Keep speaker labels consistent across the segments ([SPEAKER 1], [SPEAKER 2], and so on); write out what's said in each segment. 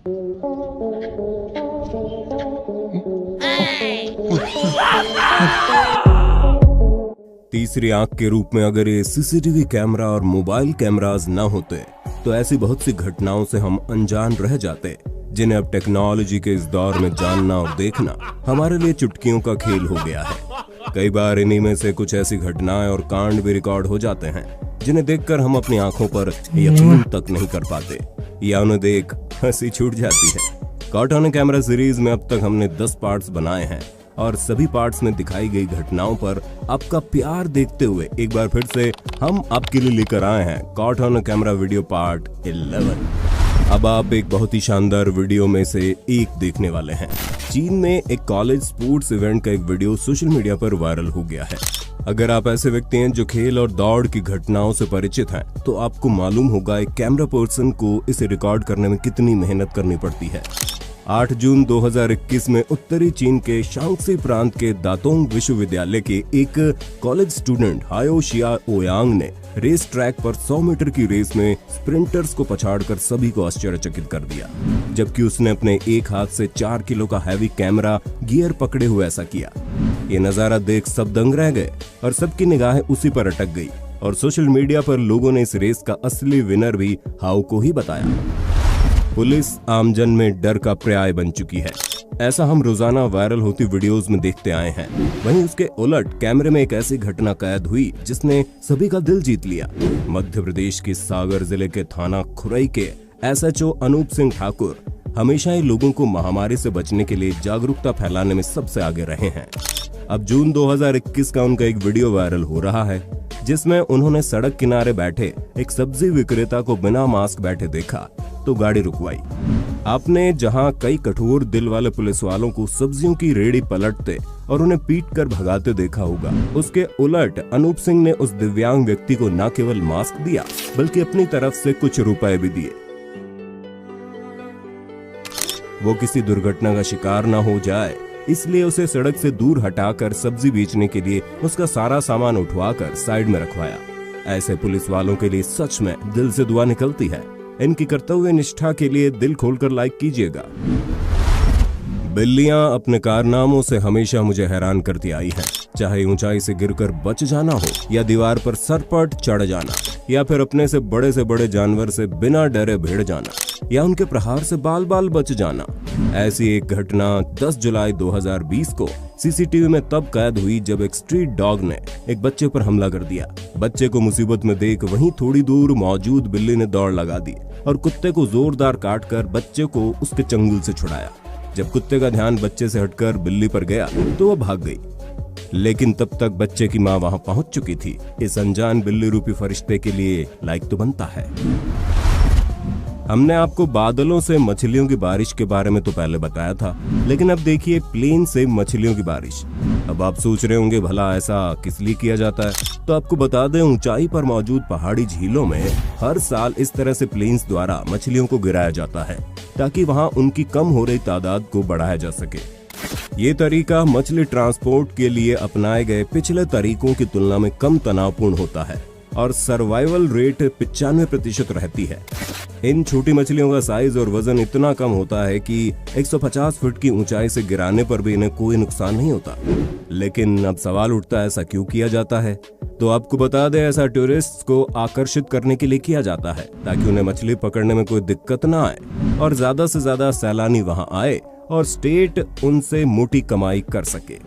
[SPEAKER 1] तीसरी आंख के रूप में अगर ये सीसीटीवी कैमरा और मोबाइल कैमरास न होते तो ऐसी बहुत सी घटनाओं से हम अनजान रह जाते, जिन्हें अब टेक्नोलॉजी के इस दौर में जानना और देखना हमारे लिए चुटकियों का खेल हो गया है। कई बार इन्हीं में से कुछ ऐसी घटनाएं और कांड भी रिकॉर्ड हो जाते हैं जिन्हें देखकर हम अपनी आंखों पर यकीन तक नहीं कर पाते या उन्हें देख हंसी छूट जाती है। कॉट ऑन कैमरा सीरीज में अब तक हमने 10 पार्ट्स बनाए हैं और सभी पार्ट्स में दिखाई गई घटनाओं पर आपका प्यार देखते हुए एक बार फिर से हम आपके लिए लेकर आए हैं caught on camera video part 11। अब आप एक बहुत ही शानदार वीडियो में से एक देखने वाले हैं। चीन में एक कॉलेज स्पोर्ट्स इवेंट का एक वीडियो सोशल मीडिया पर वायरल हो गया है। अगर आप ऐसे व्यक्ति हैं जो खेल और दौड़ की घटनाओं से परिचित हैं, तो आपको मालूम होगा एक कैमरा पर्सन को इसे रिकॉर्ड करने में कितनी मेहनत करनी पड़ती है। 8 जून 2021 में उत्तरी चीन के शांगसी प्रांत के दातोंग विश्वविद्यालय के एक कॉलेज स्टूडेंट हायो शिया ओयांग ने रेस ट्रैक पर 100 मीटर की रेस में स्प्रिंटर्स को पछाड़कर सभी को आश्चर्यचकित कर दिया, जबकि उसने अपने एक हाथ से 4 किलो का हैवी कैमरा गियर पकड़े हुए ऐसा किया। ये नजारा देख सब दंग रह गए और सबकी निगाहें उसी पर अटक गई और सोशल मीडिया पर लोगों ने इस रेस का असली विनर भी हाओ को ही बताया। पुलिस आमजन में डर का पर्याय बन चुकी है, ऐसा हम रोजाना वायरल होती वीडियोस में देखते आए हैं। वहीं उसके उलट कैमरे में एक ऐसी घटना कैद हुई जिसने सभी का दिल जीत लिया। मध्य प्रदेश के सागर जिले के थाना खुरई के एसएचओ अनूप सिंह ठाकुर हमेशा ही लोगों को महामारी से बचने के लिए जागरूकता फैलाने में सबसे आगे रहे हैं। अब जून 2021 का उनका एक वीडियो वायरल हो रहा है जिसमें उन्होंने सड़क किनारे बैठे एक सब्जी विक्रेता को बिना मास्क बैठे देखा तो गाड़ी रुकवाई। आपने जहां कई कठोर दिल वाले पुलिस वालों को सब्जियों की रेहड़ी पलटते और उन्हें पीट कर भगाते देखा होगा, उसके उलट अनूप सिंह ने उस दिव्यांग व्यक्ति को न केवल मास्क दिया बल्कि अपनी तरफ से कुछ रुपए भी दिए। वो किसी दुर्घटना का शिकार न हो जाए इसलिए उसे सड़क से दूर हटाकर सब्जी बेचने के लिए उसका सारा सामान उठवाकर साइड में रखवाया। ऐसे पुलिस वालों के लिए सच में दिल से दुआ निकलती है। इनकी कर्तव्य निष्ठा के लिए दिल खोलकर लाइक कीजिएगा। बिल्लियां अपने कारनामों से हमेशा मुझे हैरान करती आई हैं, चाहे ऊंचाई से गिरकर बच जाना हो या दीवार पर सरपट चढ़ जाना या फिर अपने से बड़े जानवर से बिना डरे भिड़ जाना या उनके प्रहार से बाल बाल बच जाना। ऐसी एक घटना 10 जुलाई 2020 को सीसीटीवी में तब कैद हुई जब एक स्ट्रीट डॉग ने एक बच्चे पर हमला कर दिया। बच्चे को मुसीबत में देख वहीं थोड़ी दूर मौजूद बिल्ली ने दौड़ लगा दी और कुत्ते को जोरदार काटकर बच्चे को उसके चंगुल से छुड़ाया। जब कुत्ते का ध्यान बच्चे से हटकर बिल्ली पर गया तो वो भाग गई, लेकिन तब तक बच्चे की मां वहां पहुंच चुकी थी। इस अनजान बिल्ली रूपी फरिश्ते के लिए लाइक तो बनता है। हमने आपको बादलों से मछलियों की बारिश के बारे में तो पहले बताया था, लेकिन अब देखिए प्लेन से मछलियों की बारिश। अब आप सोच रहे होंगे भला ऐसा किस लिए किया जाता है, तो आपको बता दें ऊंचाई पर मौजूद पहाड़ी झीलों में हर साल इस तरह से प्लेन्स द्वारा मछलियों को गिराया जाता है ताकि वहां उनकी कम हो रही तादाद को बढ़ाया जा सके। ये तरीका मछली ट्रांसपोर्ट के लिए अपनाए गए पिछले तरीकों की तुलना में कम तनावपूर्ण होता है और सर्वाइवल रेट 95% रहती है। इन छोटी मछलियों का साइज और वजन इतना कम होता है कि 150 फीट की ऊंचाई से गिराने पर भी इन्हें कोई नुकसान नहीं होता। लेकिन अब सवाल उठता है ऐसा क्यों किया जाता है, तो आपको बता दें ऐसा टूरिस्ट को आकर्षित करने के लिए किया जाता है ताकि उन्हें मछली पकड़ने में कोई दिक्कत ना आए और ज्यादा से ज्यादा सैलानी वहां आए और स्टेट उनसे मोटी कमाई कर सके।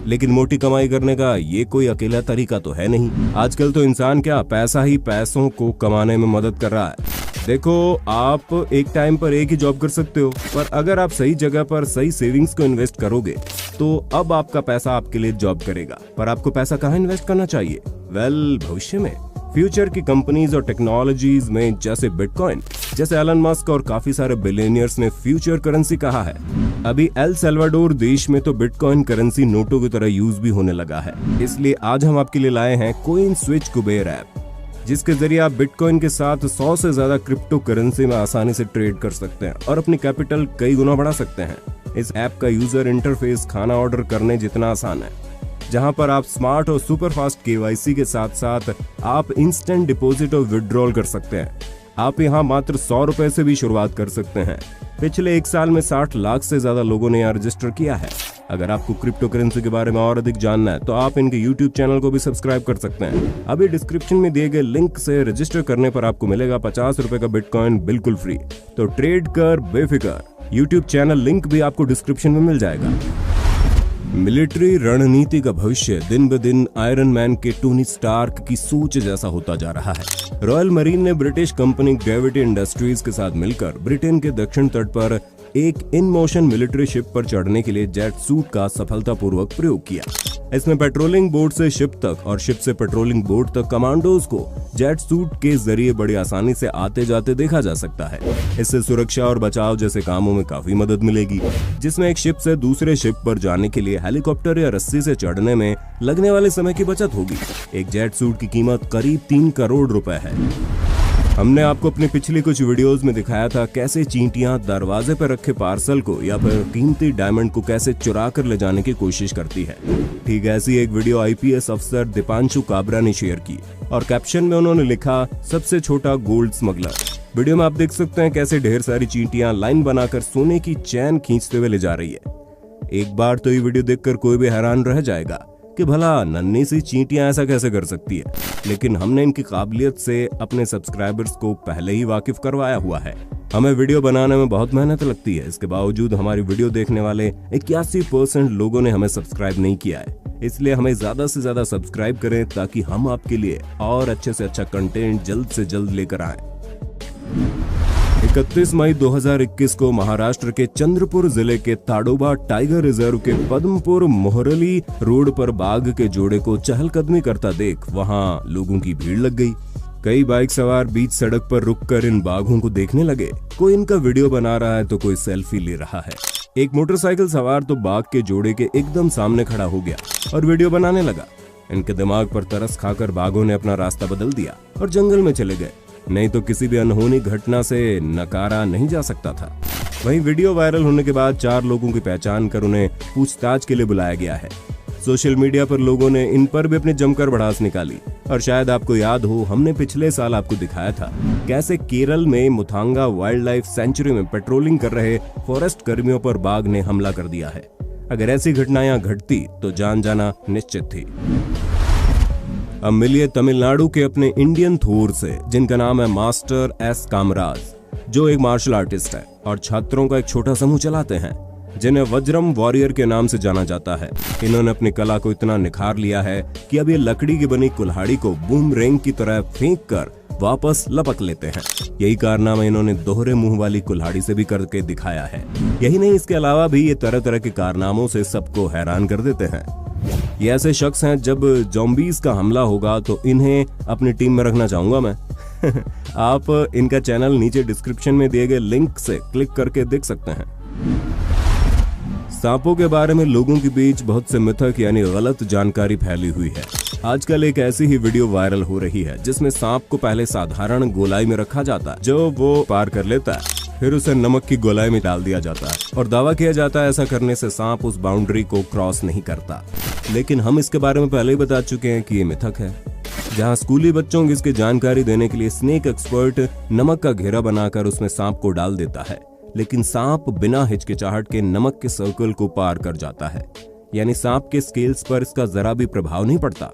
[SPEAKER 1] लेकिन मोटी कमाई करने का ये कोई अकेला तरीका तो है नहीं। आजकल तो इंसान क्या पैसा ही पैसों को कमाने में मदद कर रहा है। देखो आप एक टाइम पर एक ही जॉब कर सकते हो, पर अगर आप सही जगह पर सही सेविंग्स को इन्वेस्ट करोगे तो अब आपका पैसा आपके लिए जॉब करेगा। पर आपको पैसा कहाँ इन्वेस्ट करना चाहिए? भविष्य में फ्यूचर की कंपनीज और टेक्नोलॉजीज में, जैसे बिटकॉइन, जैसे एलन मस्क और काफी सारे बिलियनियर्स ने फ्यूचर करेंसी कहा है। अभी एल सल्वाडोर देश में तो बिटकॉइन करेंसी नोटों की तरह यूज भी होने लगा है। इसलिए आज हम आपके लिए लाए हैं कोइन स्विच कुबेर ऐप, जिसके जरिए आप बिटकॉइन के साथ 100 से ज्यादा क्रिप्टो करेंसी में आसानी से ट्रेड कर सकते हैं और अपनी कैपिटल कई गुना बढ़ा सकते हैं। इस ऐप का यूजर इंटरफेस खाना ऑर्डर करने जितना आसान है, जहां पर आप स्मार्ट और सुपर फास्ट केवाईसी के साथ साथ आप इंस्टेंट डिपॉजिट और विड्रॉल कर सकते हैं। आप यहां मात्र 100 रुपए से भी शुरुआत कर सकते हैं। पिछले 1 साल में 60 लाख से ज्यादा लोगों ने यहाँ रजिस्टर किया है। अगर आपको क्रिप्टो करेंसी के बारे में और अधिक जानना है तो आप इनके YouTube चैनल को भी सब्सक्राइब कर सकते हैं। अभी डिस्क्रिप्शन में दिए गए लिंक से रजिस्टर करने पर आपको मिलेगा 50 रुपए का बिटकॉइन बिल्कुल फ्री। तो ट्रेड कर बेफिक्र। YouTube चैनल लिंक भी आपको डिस्क्रिप्शन में मिल जाएगा। मिलिट्री रणनीति का भविष्य दिन ब दिन आयरन मैन के टोनी स्टार्क की सोच जैसा होता जा रहा है। रॉयल मरीन ने ब्रिटिश कंपनी ग्रेविटी इंडस्ट्रीज के साथ मिलकर ब्रिटेन के दक्षिण तट पर एक इन मोशन मिलिट्री शिप पर चढ़ने के लिए जेट सूट का सफलतापूर्वक प्रयोग किया। इसमें पेट्रोलिंग बोट से शिप तक और शिप से पेट्रोलिंग बोट तक कमांडोज को जेट सूट के जरिए बड़ी आसानी से आते जाते देखा जा सकता है। इससे सुरक्षा और बचाव जैसे कामों में काफी मदद मिलेगी, जिसमें एक शिप से दूसरे शिप पर जाने के लिए हेलीकॉप्टर या रस्सी से चढ़ने में लगने वाले समय की बचत होगी। एक जेट सूट की कीमत करीब 3 करोड़ रुपए है। हमने आपको अपनी पिछली कुछ वीडियोस में दिखाया था कैसे चींटियां दरवाजे पर रखे पार्सल को या फिर कीमती डायमंड को कैसे चुरा कर ले जाने की कोशिश करती है। ठीक ऐसी एक वीडियो IPS अफसर दीपांशु काबरा ने शेयर की और कैप्शन में उन्होंने लिखा, सबसे छोटा गोल्ड स्मगलर। वीडियो में आप देख सकते हैं कैसे ढेर सारी चींटियां लाइन बनाकर सोने की चैन खींचते हुए ले जा रही है। एक बार तो ये वीडियो देखकर कोई भी हैरान रह जाएगा कि भला नन्ही सी चींटियां ऐसा कैसे कर सकती है, लेकिन हमने इनकी काबिलियत से अपने सब्सक्राइबर्स को पहले ही वाकिफ करवाया हुआ है। हमें वीडियो बनाने में बहुत मेहनत लगती है, इसके बावजूद हमारी वीडियो देखने वाले 81% लोगों ने हमें सब्सक्राइब नहीं किया है। इसलिए हमें ज्यादा से ज्यादा सब्सक्राइब करें ताकि हम आपके लिए और अच्छे से अच्छा कंटेंट जल्द से जल्द लेकर आएं। 31 मई 2021 को महाराष्ट्र के चंद्रपुर जिले के ताडोबा टाइगर रिजर्व के पद्मपुर मोहरली रोड पर बाघ के जोड़े को चहलकदमी करता देख वहां लोगों की भीड़ लग गई। कई बाइक सवार बीच सड़क पर रुककर इन बाघों को देखने लगे। कोई इनका वीडियो बना रहा है तो कोई सेल्फी ले रहा है। एक मोटरसाइकिल सवार तो बाघ के जोड़े के एकदम सामने खड़ा हो गया और वीडियो बनाने लगा। इनके दिमाग पर तरस खाकर बाघों ने अपना रास्ता बदल दिया और जंगल में चले गए, नहीं तो किसी भी अनहोनी घटना से नकारा नहीं जा सकता था। वहीं वीडियो वायरल होने के बाद 4 लोगों की पहचान कर उन्हें पूछताछ के लिए बुलाया गया है। सोशल मीडिया पर लोगों ने इन पर भी अपनी जमकर भड़ास निकाली और शायद आपको याद हो, हमने पिछले साल आपको दिखाया था कैसे केरल में मुथांगा वाइल्ड लाइफ सेंचुरी में पेट्रोलिंग कर रहे फॉरेस्ट कर्मियों पर बाघ ने हमला कर दिया है। अगर ऐसी घटना यहाँ घटती तो जान जाना निश्चित थी। अब मिलिए तमिलनाडु के अपने इंडियन थोर से, जिनका नाम है मास्टर एस कामराज, जो एक मार्शल आर्टिस्ट है और छात्रों का एक छोटा समूह चलाते हैं जिन्हें वज्रम वॉरियर के नाम से जाना जाता है। इन्होंने अपनी कला को इतना निखार लिया है कि अब ये लकड़ी की बनी कुल्हाड़ी को बूमरैंग की तरह फेंक कर वापस लपक लेते हैं। यही कारनामा इन्होंने दोहरे मुंह वाली कुल्हाड़ी से भी करके दिखाया है। यही नहीं, इसके अलावा भी ये तरह तरह के कारनामों से सबको हैरान कर देते हैं। ये ऐसे शख्स हैं, जब ज़ॉम्बीज का हमला होगा तो इन्हें अपनी टीम में रखना चाहूंगा मैं। आप इनका चैनल नीचे डिस्क्रिप्शन में दिए गए लिंक से क्लिक करके देख सकते हैं। सांपों के बारे में लोगों के बीच बहुत से मिथक यानी गलत जानकारी फैली हुई है। आजकल एक ऐसी ही वीडियो वायरल हो रही है जिसमें सांप को पहले साधारण गोलाई में रखा जाता है, जो वो पार कर लेता है, फिर उसे नमक की गोलाई में डाल दिया जाता है और दावा किया जाता है ऐसा करने से सांप उस बाउंड्री को क्रॉस नहीं करता। लेकिन हम इसके बारे में पहले ही बता चुके हैं कि ये मिथक है। जहां स्कूली बच्चों को इसकी जानकारी देने के लिए स्नेक एक्सपर्ट नमक का घेरा बनाकर उसमें सांप को डाल देता है, लेकिन सांप बिना हिचकिचाहट के नमक के सर्कल को पार कर जाता है, यानी सांप के स्केल्स पर इसका जरा भी प्रभाव नहीं पड़ता।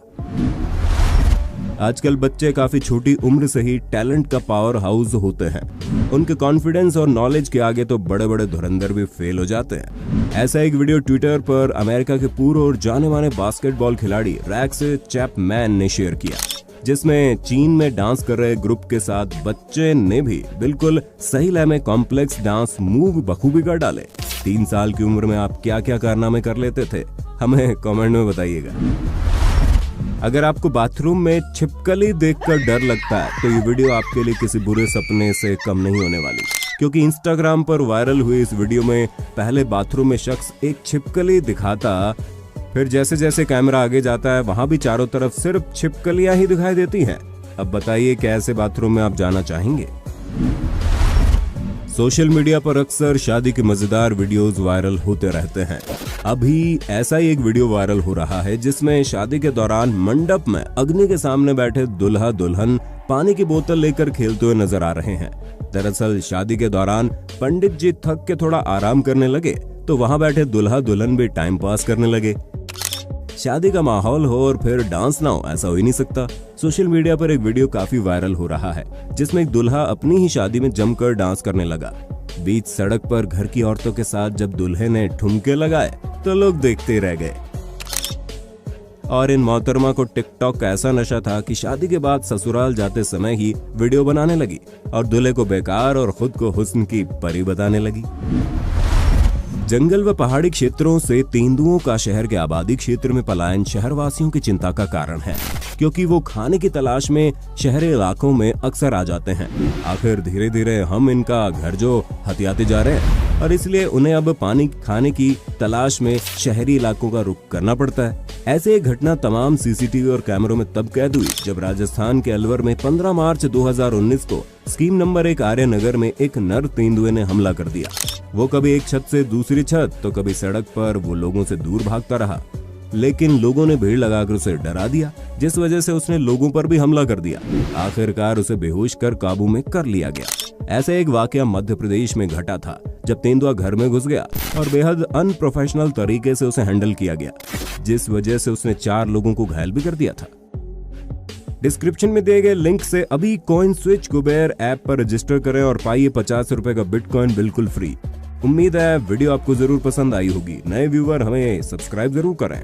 [SPEAKER 1] आजकल बच्चे काफी छोटी उम्र से ही टैलेंट का पावर हाउस होते हैं। उनके कॉन्फिडेंस और नॉलेज के आगे तो बड़े बड़े धुरंधर भी फेल हो जाते हैं। ऐसा एक वीडियो ट्विटर पर अमेरिका के पूर्व और जाने माने बास्केटबॉल खिलाड़ी रैक्स चैपमैन ने शेयर किया, जिसमें चीन में डांस कर रहे ग्रुप के साथ बच्चे ने भी बिल्कुल सही लय में कॉम्प्लेक्स डांस मूव बखूबी कर डाले। 3 साल की उम्र में आप क्या क्या कारनामे कर लेते थे, हमें कमेंट में बताइएगा। अगर आपको बाथरूम में छिपकली देखकर डर लगता है तो ये वीडियो आपके लिए किसी बुरे सपने से कम नहीं होने वाली, क्योंकि इंस्टाग्राम पर वायरल हुई इस वीडियो में पहले बाथरूम में शख्स एक छिपकली दिखाता, फिर जैसे जैसे कैमरा आगे जाता है वहां भी चारों तरफ सिर्फ छिपकलियां ही दिखाई देती हैं। अब बताइए कैसे बाथरूम में आप जाना चाहेंगे। सोशल मीडिया पर अक्सर शादी के मजेदार वीडियोस वायरल होते रहते हैं। अभी ऐसा ही एक वीडियो वायरल हो रहा है जिसमें शादी के दौरान मंडप में अग्नि के सामने बैठे दुल्हा दुल्हन पानी की बोतल लेकर खेलते हुए नजर आ रहे हैं। दरअसल शादी के दौरान पंडित जी थक के थोड़ा आराम करने लगे तो वहां बैठे दुल्हा दुल्हन भी टाइम पास करने लगे। शादी का माहौल हो और फिर डांस ना हो, ऐसा हो ही नहीं सकता। सोशल मीडिया पर एक वीडियो काफी वायरल हो रहा है जिसमें एक दुल्हा अपनी ही शादी में जमकर डांस करने लगा। बीच सड़क पर घर की औरतों के साथ जब दूल्हे ने ठुमके लगाए तो लोग देखते रह गए। और इन मोहतरमा को टिकटॉक का ऐसा नशा था कि शादी के बाद ससुराल जाते समय ही वीडियो बनाने लगी और दूल्हे को बेकार और खुद को हुस्न की परी बताने लगी। जंगल व पहाड़ी क्षेत्रों से तेंदुओं का शहर के आबादी क्षेत्र में पलायन शहरवासियों की चिंता का कारण है, क्योंकि वो खाने की तलाश में शहरी इलाकों में अक्सर आ जाते हैं। आखिर धीरे धीरे हम इनका घर जो हथियाते जा रहे हैं और इसलिए उन्हें अब पानी खाने की तलाश में शहरी इलाकों का रुख करना पड़ता है। ऐसे एक घटना तमाम सीसीटीवी और कैमरों में तब कैद हुई जब राजस्थान के अलवर में 15 मार्च 2019 को स्कीम नंबर 1 आर्य नगर में एक नर तेंदुए ने हमला कर दिया। वो कभी एक छत से दूसरी छत तो कभी सड़क पर वो लोगों से दूर भागता रहा, लेकिन लोगों ने भीड़ लगाकर उसे डरा दिया, जिस वजह से उसने लोगों पर भी हमला कर दिया। आखिरकार उसे बेहोश कर काबू में कर लिया गया। ऐसे एक वाकया मध्य प्रदेश में घटा था जब तेंदुआ घर में घुस गया और बेहद अनप्रोफेशनल तरीके से उसे हैंडल किया गया, जिस वजह से उसने 4 लोगों को घायल भी कर दिया था। डिस्क्रिप्शन में दिए गए लिंक से अभी कॉइन स्विच कुबेर ऐप पर रजिस्टर करें और पाइए 50 रुपए का बिटकॉइन बिल्कुल फ्री। उम्मीद है वीडियो आपको जरूर पसंद आई होगी। नए व्यूअर हमें सब्सक्राइब जरूर करें।